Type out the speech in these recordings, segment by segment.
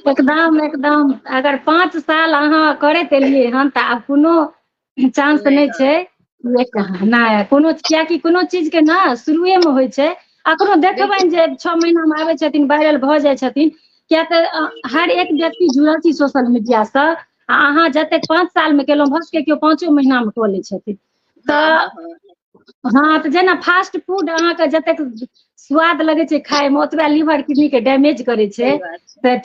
एकदम एकदम अगर 5 साल अहाँ करैत एलियै हन तऽ आब कोनो चांस नहीं नहीं हाँ छै। नहीं कोनो कियाकि कोनो चीज के ना शुरुए में होइ छै। अखनो देखबनि बिल्कुल जे 6 महीना में आबै छथिन वायरल भऽ जाइ छथिन, किया तऽ हर एक व्यक्ति जुड़ल छी सोशल मीडिया से। अहाँ जतेक 5 साल में केलहुँ भऽ सकै केओ 5 महीना में कऽ लै छथिन। हाँ तऽ हाँ हाँ हाँ तऽ जेना फास्ट फूड अहाँके जतेक स्वाद लगै छै खाय में, ओतबे लीवर किडनी के डैमेज करै छै। सही बात है। तऽ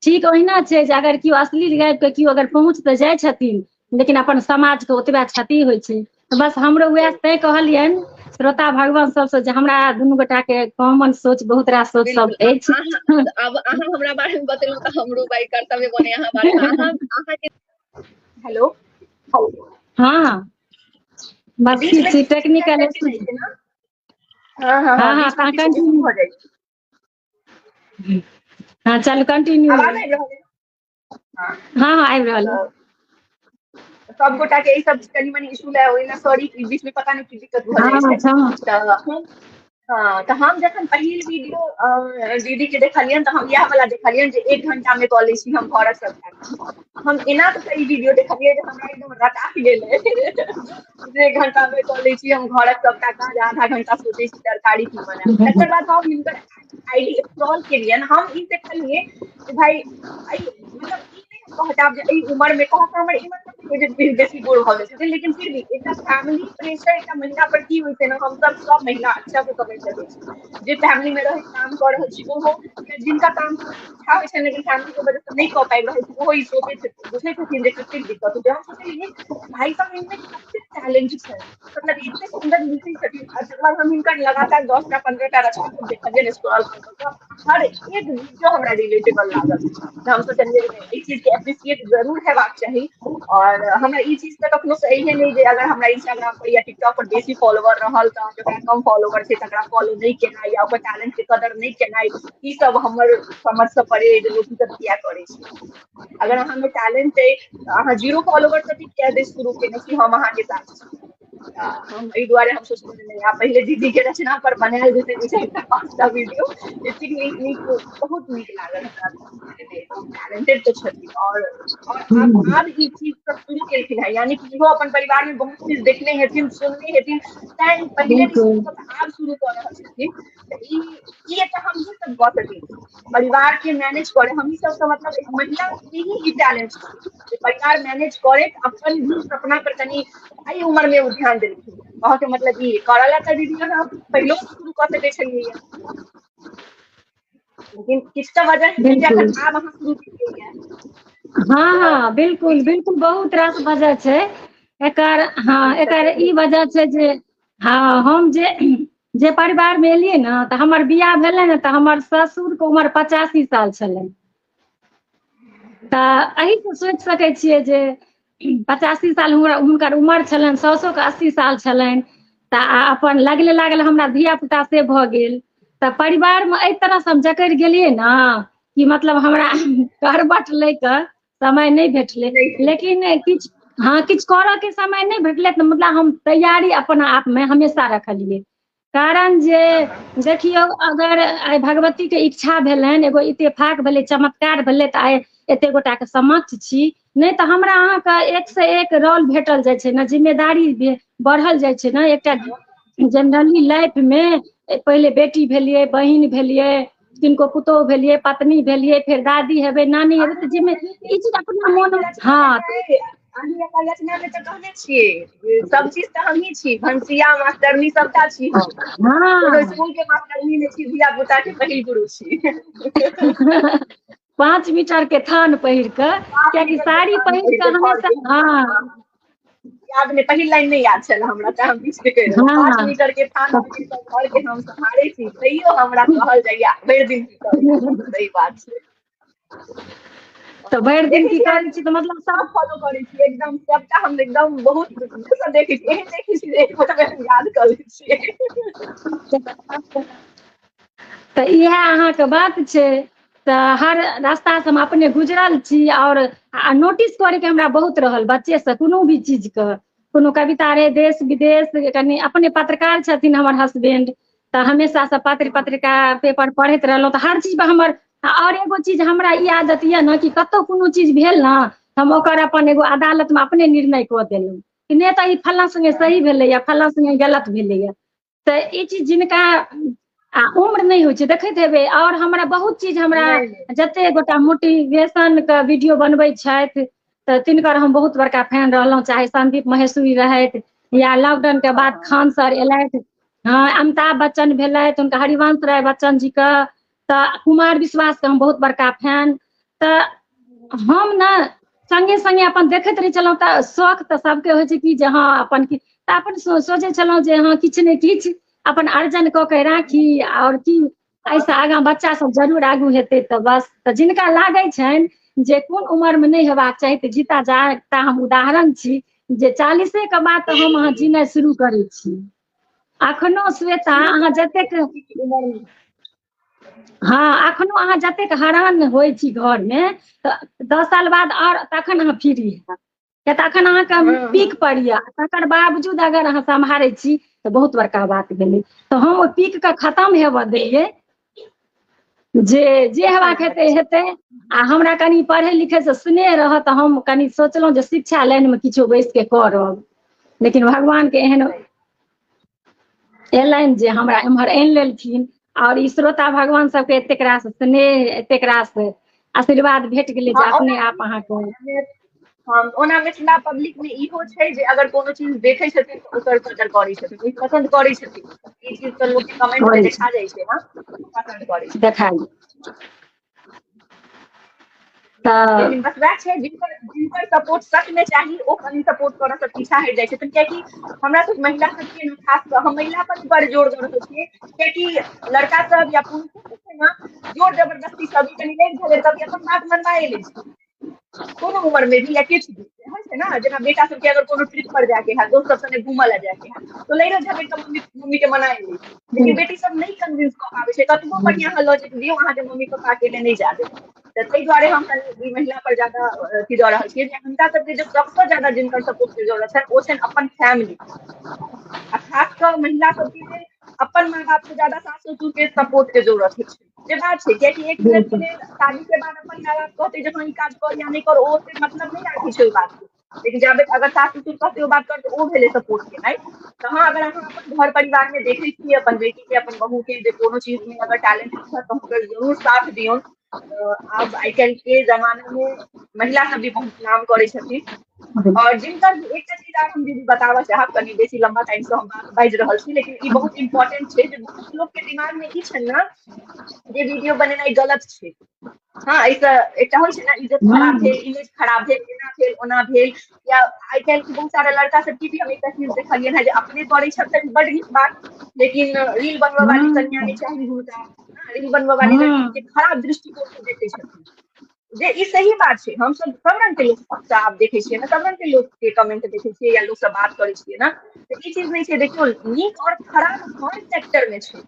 ठीक ओहिना छै जे अगर केओ अश्लील गाबि कऽ केओ अगर पहुँच तऽ जाइ छथिन, लेकिन अपन समाज के ओतबे क्षति होइ छै। तऽ बस हमरो वएह सही तैं कहलियनि श्रोता भगवान सबसँ जे हमरा दुनू गोटा के कॉमन सोच बहुत रास सोच सब बिल्कुल अछि। अब अहाँ हमरा बारे में बतेलहुँ तऽ हमरो भाई कर्तव्य बने अहाँ बारे में अहाँ के हेलो हाँ बस बीच में किछु टेक्निकल डिस्कनेक्ट इशू। नहीं छै ना। हाँ हाँ हाँ हाँ बीच में तऽ किछु इशू कंटिन्यू। भऽ जाइ छै। हाँ चलू कंटिन्यू। आवाज आबि रहल है। हाँ हाँ आबि रहल अइ। तऽ सब गोटा के ई सब कनी मनी इशू है, ओहिना सॉरी बीच में पता नहीं की दिक्कत भऽ जाइ हाँ छै। अच्छा तऽ हाँ तऽ हम जखन पहिल वीडियो दीदी के देखलियनि तऽ हम इएह वाला देखलियनि जे 1 घंटा में कऽ लै छी हम घरक सबटा काम। हम एना तऽ ई वीडियो देखलियै जे हमरा एकदम रटा गेलै जे 1 घंटा में कऽ लै छी हम घरक सबटा काज, आधा घंटा सोचै छी तरकारी की बनायब। तकर बाद हम हिनकर आईडी स्क्रॉल केलियनि, हम ई देखलियै जे भाई मतलब ई नहीं हम कहब जे एहि उम्र में कहब तऽ हमर ई मतलब नहीं है जे बेसी बूढ़ भऽ गेल छथिन, लेकिन फिर भी एकटा फैमिली प्रेशर एकटा महिला पर की होइ छै ना, हम सब महिला अच्छा से समझ सकै छी। जे फैमिली में रह काम कऽ रहल छी ओहो, जिनका काम करऽ के इच्छा होइ छै लेकिन फैमिली के वजह से नहीं कऽ पाबि रहल छी, ओहो ई सोचै छथिन बुझै छथिन जे कतेक दिक्कत होइ छै। हम सोचलियै भाई साहब इनमें कतेक टैलेंट छै, मतलब इतने सुंदर लिखै छथिन। तकर बाद हम हिनकर लगातार 10टा 15टा रचना सब देखलियनि स्क्रॉल कऽ कऽ, हर एक वीडियो हमरा रिलेटेबल लागल। हम सोचलियै जे ई चीज के एप्रिशिएट जरूर हेबाक चाही। और हमरा ई चीज तऽ कखनो से अइहे नहीं जे अगर हमरा इंस्टाग्राम पर या टिकटॉक पर बेसी फॉलोवर रहल तऽ जकरा कम फॉलोवर छै तकरा फॉलो नहीं केनाइ या ओकर टैलेंट के कदर नहीं केनाइ, ई सब हमर समझ से परे अइ जे लोक ई सब किया करै छै। अगर अहाँ में टैलेंट अइ तऽ अहाँ 0 फॉलोवर से भी किया देश शुरू केने छी, हम अहाँके साथ छी। हम एहि दुआरे हम सोचलहुँ जे नहीं, पहिले दीदी के रचना पर बनायल जेतै 2-4टा 5टा वीडियो। एतेक नीक बहुत नीक लागल हमरा टैलेंटेड तो छथिन। और आब ई चीज सब शुरू केलखिन है, यानी कि इहो अपन परिवार में बहुत चीज देखने हेथिन सुनने हेथिन, तैं पहिले नहीं शुरू बिल्कुल कऽ के आब शुरू कऽ रहल छथिन। तऽ ई एकटा हमही सब कऽ सकै छी, परिवार के मैनेज करे हमही सब तऽ मतलब एक महिला के ही ई टैलेंट छै जे परिवार मैनेज करे, अपन भी सपना पर कनी एहि उम्र में ओ ध्यान देलखिन। कहऽ के मतलब ई करऽ ला तऽ दीदी अहाँ पहिलो से शुरू कऽ सकै छलियै, लेकिन किछु तऽ वजह हेतै जे बिल्कुल अखन आब अहाँ शुरू केलियै। हाँ तऽ हाँ ई बिल्कुल चीज बिल्कुल बहुत रास वजह छै एकर। हाँ तऽ एकर कहियौ। ई वजह छै जे हाँ हम जे परिवार में एलियै ने तऽ हमर बियाह भेलै ने तऽ हमर ससुर के उमर 85 साल छलै। तऽ एही से सोचि सकै छियै जे 85 साल हुनकर उमर छलनि, साउसो के 80 साल छलनि। तऽ अपन लगले लागल हमरा धिया पुता से भऽ गेल। तऽ परिवार में एहि तरह से हम जकड़ि गेलियै ना कि मतलब हमरा करबट लै के समय नहीं भेटलै, नहि भेटै लेकिन किछु हाँ किछु करऽ के समय नहीं भेटलै तऽ मतलब हम तैयारी अपना आप में हमेशा रखलियै। कारण जे हाँ हाँ देखियौ अगर आइ भगवती के इच्छा भेलनि, एगो इत्तेफाक भेलै, चमत्कार भेलै तऽ आइ एते गोटा के समक्ष छी। नहीं तऽ हमरा अहाँके एक से एक रोल भेटल जाइ छै ने, जिम्मेदारी बढ़ल जाइ छै ने। एकटा जनरली लाइफ में पहिले बेटी भेलियै, बहिन भेलियै, किनको पुतोहु भेलियै, पत्नी भेलियै, फेर दादी हेबै, नानी हेबै, तऽ जिम्मे ई चीज अपना मोन हाँ अहीं अपन रचना में तऽ कहने छियै सब चीज तऽ हमही छी, भनसिया मास्टरनी सबटा छी हम। कोनो हाँ स्कूल के मास्टरनी नहीं छी, धिया पुता के पहिल गुरु छी। 5 मीटर के थान पहिर कऽ, 5 कियाकि मीटर के साड़ी थान पहिर कऽ घर हमेशा के हाँ याद नहीं, पहिल लाइन नहीं याद छल हमरा तऽ हम बीच में कहि देलहुँ। 5 हाँ मीटर के थान पहिर कऽ घर के हम सम्हारै छी, तैयो हमरा कहल जाइया भरि दिन की करै छी। सही बात छै। तऽ भरि दिन देखै की छियै करै छी तऽ मतलब सब फॉलो करै छी एकदम सबटा, हम एकदम बहुत सब देखै छी, एहन देखै छी जे एक फोटो में हम याद कऽ लै छियै। तऽ इएह अहाँके बात छै। तऽ हर रास्ता से हम अपने गुजरल छी, और नोटिस करे के हमरा बहुत रहल बच्चे से कोनो भी चीज के। कोनो कविता रे, देश विदेश, कनि अपने पत्रकार छथिन हमर हसबैंड। तऽ हमेशा से पत्र पत्रिका पेपर पढ़ैत रहलहुँ, तऽ हर चीज पर हमर और एगो चीज हमरा ई आदत ये ना कि कतौ कोनो चीज भेल ना हम ओकर अपन एगो अदालत में अपने निर्णय कऽ देलहुँ कि नहीं तो ई फल्लां संगे सही भेलैया फल्लां संगे गलत भेलैया। तऽ ई चीज जिनका उम्र नहीं होइ छै देखैत हेबै। और हमरा बहुत चीज हमरा जते गोटा मोटिवेशन के वीडियो बनबै छथि तऽ तिनकर हम बहुत बड़का फैन रहलहुँ, चाहे संदीप महेश्वरी रहथि या लॉकडाउन के बाद खान सर एलथि, हाँ अमिताभ बच्चन भेलथि, हुनका हरिवंश राय बच्चन जी के, तऽ कुमार विश्वास के हम बहुत बड़का फैन। तऽ हम ना संगे संगे अपन देखैत रही छलहुँ तऽ शौक तऽ सबके होइ छै कि जे हाँ अपन तऽ अपन सोचै छलहुँ जे हाँ किछु ने किछु अपन अर्जन कऽ के राखी और की ऐसा आगाँ बच्चा सब जरूर आगू हेतै। तऽ बस तऽ जिनका लागै छनि जे कोन उम्र में नहीं हेबाक चाही तऽ जीता जागता हम उदाहरण छी जे 40 के बाद तऽ हम अहाँ जीनाइ शुरू करै छी। अखनो श्वेता अहाँ जतेक हाँ अखनो अहाँ जतेक हैरान होइ छी घर में तऽ 10 साल बाद और तखन अहाँ फ्री हैब किया तऽ अखन अहाँके पीक पर यऽ, तकर बावजूद अगर अहाँ सम्हारै छी तऽ बहुत बड़का बात भेलै। तऽ हम ओ पीक के खत्म हेबऽ देलियै जे हेबाक हेतै हेतै। आ हमरा कनि पढ़ै लिखै से स्नेह रहत तऽ हम कनि सोचलहुँ जे शिक्षा लाइन में किछो बैस के करब, लेकिन भगवान के एहन एलनि जे हमरा एम्हर आनि लेलखिन। और ई श्रोता भगवान सबके एतेक रास स्नेह एतेक रास आशीर्वाद भेट गेलै जे अपने आप अहाँके ओना मिथिला पब्लिक में इहो छै जे अगर कोनो चीज देखै छथिन तऽ ओकर कदर करै छथिन, ओ पसंद करै छथिन। ई चीज तऽ लोक के कमेंट में देखा जाइ छै ना, पसंद करै छै देखाइ। लेकिन बस वएह छै जिनकर सपोर्ट सच में चाही ओ कनि सपोर्ट करऽ से पीछा हटि जाइ छथिन। कियाकि हमरा सब महिला सबके खास कऽ हम महिला पर बड़ जोर दऽ रहल छियै कियाकि लड़का सब या पुरुषो सब छै ना जोर जबरदस्ती कभी कनी लेट भेलै कभी अपन बात मनवाए लै छै कोनो उम्र में भी या किछु भी होइ छै ना। जेना बेटा सबके अगर कोनो ट्रिप पर जाके है दोस्त सब संगे घूमऽ लए जाके है तो लैरो झगड़ि कऽ मम्मी के मनाए लै छै, लेकिन बेटी सब नहीं कन्विंस कऽ पाबै छै कतबो बढ़ियां अहाँ लॉजिक दियौ अहाँके मम्मी पापा अकेले नहीं जा देत। तऽ ताहि दुआरे हम कनी महिला पर ज्यादा अथी दऽ रहल छियै जे हुनका सबके जो सबसँ ज्यादा जिनकर सपोर्ट के जरूरत छनि ओ छनि अपन फैमिली। आ खास कऽ महिला सबके लेल अपन माँ बाप से ज्यादा सास ससुर के सपोर्ट के जरूरत होइ छै, जे बात छै। कियाकि एक लड़की लेल शादी के बाद अपन माँ बाप कहते जे हाँ ई काज कर या नहीं कर ओ ओते मतलब नहीं राखै छै ओइ बात के, लेकिन जाबे अगर सास ससुर कहते ओ बात कर तऽ ओ भेलै सपोर्ट केनाइ। तऽ हाँ अगर अहाँ अपन घर परिवार में देखै छियै अपन बेटी के अपन बहू के जे कोनो चीज में अगर टैलेंट छै तऽ हुनकर जरूर साथ दियौन। आब आइ काल्हि के जमाना में महिला सब भी बहुत नाम करै छथिन। और जिनकर एकटा चीज आब हम दीदी बताबऽ चाहब, कनि बेसी लंबा टाइम से हम बात बाजि रहल छी लेकिन ई बहुत इंपॉर्टेंट छै जे बहुत लोग के दिमाग में ई छै ना जे वीडियो बनेनाइ गलत छै। हाँ ऐसा एकटा होइ छै ना इज्जत खराब भेल इमेज खराब भेल एना भेल ओना भेल। या आइ काल्हि के बहुत सारा लड़का सब की भी हम एकटा चीज देखलियै है जे अपने करै छथिन बड़ नीक बात, लेकिन रील बनबऽ वाली कनिया नहीं चाही हुनका, रील बनबऽ वाली लड़की के खराब दृष्टिकोण से देखै छथिन। जे ई सही बात छै, हम सब रंग के लोग आब देखै छियै ना, सब रंग के लोग के कमेंट देखै छियै या लोग सब बात करै छियै ना, तऽ ई चीज नहीं छै। देखियौ नीक और खराब हर सेक्टर में छै।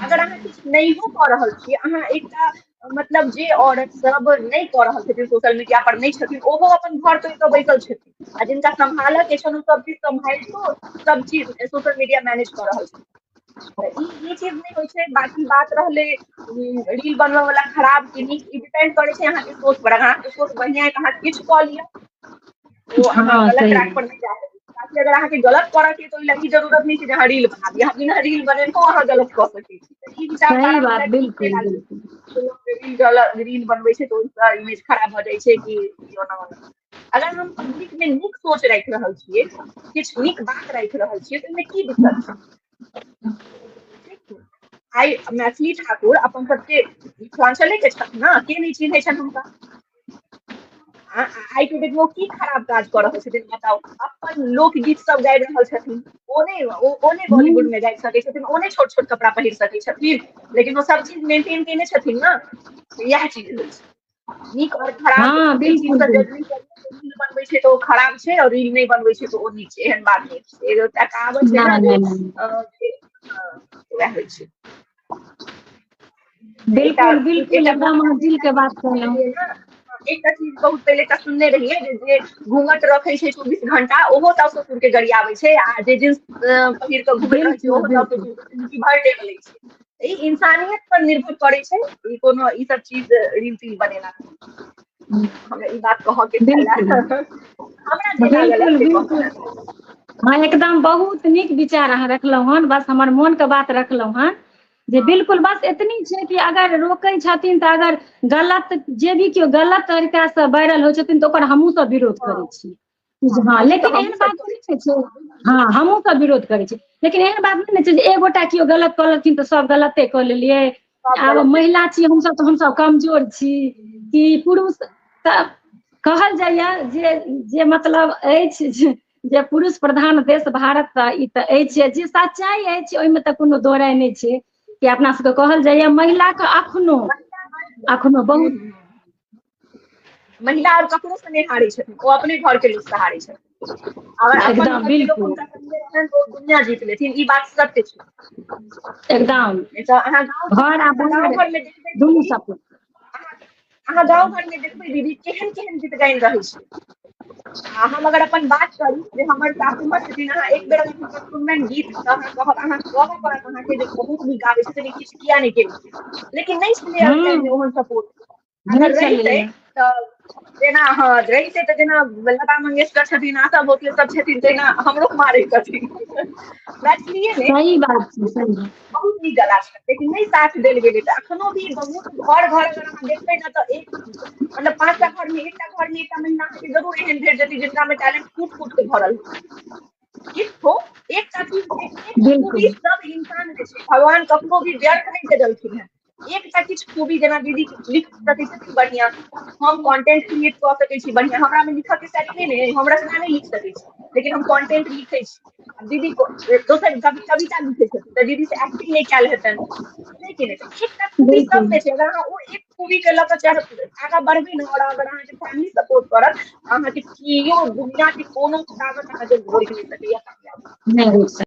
अगर अहाँ किछु नहियो कऽ रहल छियै अहाँ एकटा मतलब जे औरत सब नहीं कऽ रहल छथिन सोशल मीडिया पर नहीं छथिन ओहो अपन घर तोड़ि कऽ बैसल छथिन आ जिनका सम्हालऽ के छनि ओ सब चीज सम्हारितो सब चीज सोशल मीडिया मैनेज कऽ रहल छथिन। तऽ ई चीज नहीं होइ छै। बाकी बात रहलै रील बनबऽ वाला खराब कि नीक ई डिपेंड करै छै अहाँके सोच पर। अगर अहाँके सोच बढ़िया है तऽ अहाँ किछु कऽ लिअ ओ अहाँ गलत ट्रैक पर नहीं जा सकबै। ताकि अगर अहाँके गलत करऽ के तऽ ओइ लए ई जरूरत नहीं छै जे अहाँ रील बनाबी, अहाँ बिना रील बनेनहो अहाँ गलत कऽ सकै छी। तऽ ई विचारधारा हमरा ठीक नहि लागल। रील बनबै छै तऽ ओइसँ इमेज खराब भऽ जाइ छै कि ओना ओना। अगर हम पब्लिक में नीक सोच राखि रहल छियै किछु नीक बात राखि रहल छियै तऽ ओइमे की दिक्कत छै। आइ मैथिली ठाकुर अपन सबके मिथिलांचले के छथिन ना, के नहीं चिन्है छनि हुनका। आइ के डेट में ओ की खराब काज कऽ रहल छथिन बताउ। अपन लोकगीत सब गाबि रहल छथिन, ओ नहि बॉलीवुड में गाबि सकै छथिन, ओ नहि छोट छोट कपड़ा पहिर सकै छथिन, लेकिन ओ सब चीज मेंटेन केने छथिन ना। इएह चीज होइ छै नीक और खराब एहि चीज से जज नहीं करियौ। रील बनबै छै तऽ ओ खराब छै और रील नहीं बनबै छै तऽ ओ नीक छै, एहन बात नहीं छै। एगो कहावत छै ना जे वएह होइ छै। बिल्कुल बिल्कुल एकदम अहाँ दिल के बात कहलहुँ। एकटा चीज बहुत पहिले एकटा सुनने रहियै जे घूंघट रखै छै 24 घंटा ओहो सास ससुर के गरियाबै छै आ जे जींस पहिर कऽ घूमैत रहै छै बिल्कुल ओहो सास बिल्कुल ससुर के जिंदगी भरि डेग लै छै। ई इंसानियत पर निर्भर करे छै, ई कोनो ई सब चीज रील तील बनेला हमरा ई बात कह के छला बिल्कुल हमरा जे लागल बिल्कुल से बिल्कुल। हाँ एकदम बहुत नीक विचार अहाँ रखलहुँ हन, बस हमर मोन के बात रखलहुँ हन जे बिल्कुल बस एतनी छै कि अगर रोकै छथिन तऽ अगर गलत जे भी केओ गलत तरीका से वायरल होइ छथिन तऽ ओकर हमहूँ सब विरोध करै छी। हाँ लेकिन एहन बात नहीं छै। हाँ हमहूँ सब विरोध करै छी, लेकिन एहन बात नहीं छै जे एगोटा केओ गलत कऽ लेथिन तऽ सब गलते कऽ लेलियै। आब महिला छी हमसब तऽ हमसब कमजोर छी कि पुरुष तऽ कहल जाइए जे जे मतलब अछि जे पुरुष प्रधान देश भारत तऽ ई तऽ अछि जे सच्चाइ अछि, ओहिमे तऽ कोनो दो राय नहीं छै कि अपना सबके कहल जाइए महिला के अखनो बहुत महिला और ककरो से नहीं हारे छथिन, वो अपने घर के लोग से हारे छथिन। अगर अपन एकदम घर के लोग बिल्कुल हुनका संगे रहन तो दुनिया जीत लेथिन, ई बात सत्य छै। एकदम तो अहाँ घर आ बाहर गाँव घर में देखबै दुनू दीदी, सब अहाँ गाँव घर में देखबै दीदी केहन केहन गीत गाइन रहै छै। हम अगर अपन बात करी जे हमर सासू माँ छथिन, अहाँ एक बेर अगर हुनकर सुनबनि गीत तऽ अहाँ कहब पड़त अहाँके जे बहुत नीक गाबै छथिन, ई किछु किया नहीं केलखिन, लेकिन नहीं छलै ओहि टाइम में ओहन सपोर्ट। नहीं अगर रहितै चलैया तऽ जेना हाँ रहितै तऽ जेना लता मंगेशकर छथिन, आशा भोसले सब छथिन, तेना हमरो मारै छथिन मैथिलीए में सही बात छै सही बात। बहुत नीक गला छै, लेकिन नहीं साथ देल गेलै। तऽ अखनो भी बहुत घर घर अगर अहाँ देखबै ना तऽ एक मतलब 5टा घर में एकटा महिला अहाँके जरूर एहन भेट जेतै जिनका में टैलेंट फूट फूट के भरल हो। किछो एकटा चीज एक खूबी बिल्कुल सब इंसान के छै, भगवान कखनो भी व्यर्थ नहीं भेजलखिन है। एकटा किछु खूबी जेना दीदी लिख सकै छथिन बढ़िया, हम कंटेंट क्रिएट कऽ सकै छी बढ़िया, हमरा में लिखऽ के शैली नहीं, हम रचना नहीं लिख सकै छी लेकिन हम कंटेंट लिखै छी। दीदी को दोसर कविता लिखै छथिन तऽ दीदी से एक्टिंग नहीं कैल हेतनि, लेकिन एकटा खूबी सब बिल्कुल में छै। अगर अहाँ ओ एक खूबी के लऽ कऽ आगाँ बढ़बै ने, और अगर अहाँके फैमिली सपोर्ट करत, अहाँके केओ दुनिया के कोनो ताकत अहाँके रोकि नहीं सकैया कामयाब। नहीं रोक सकते।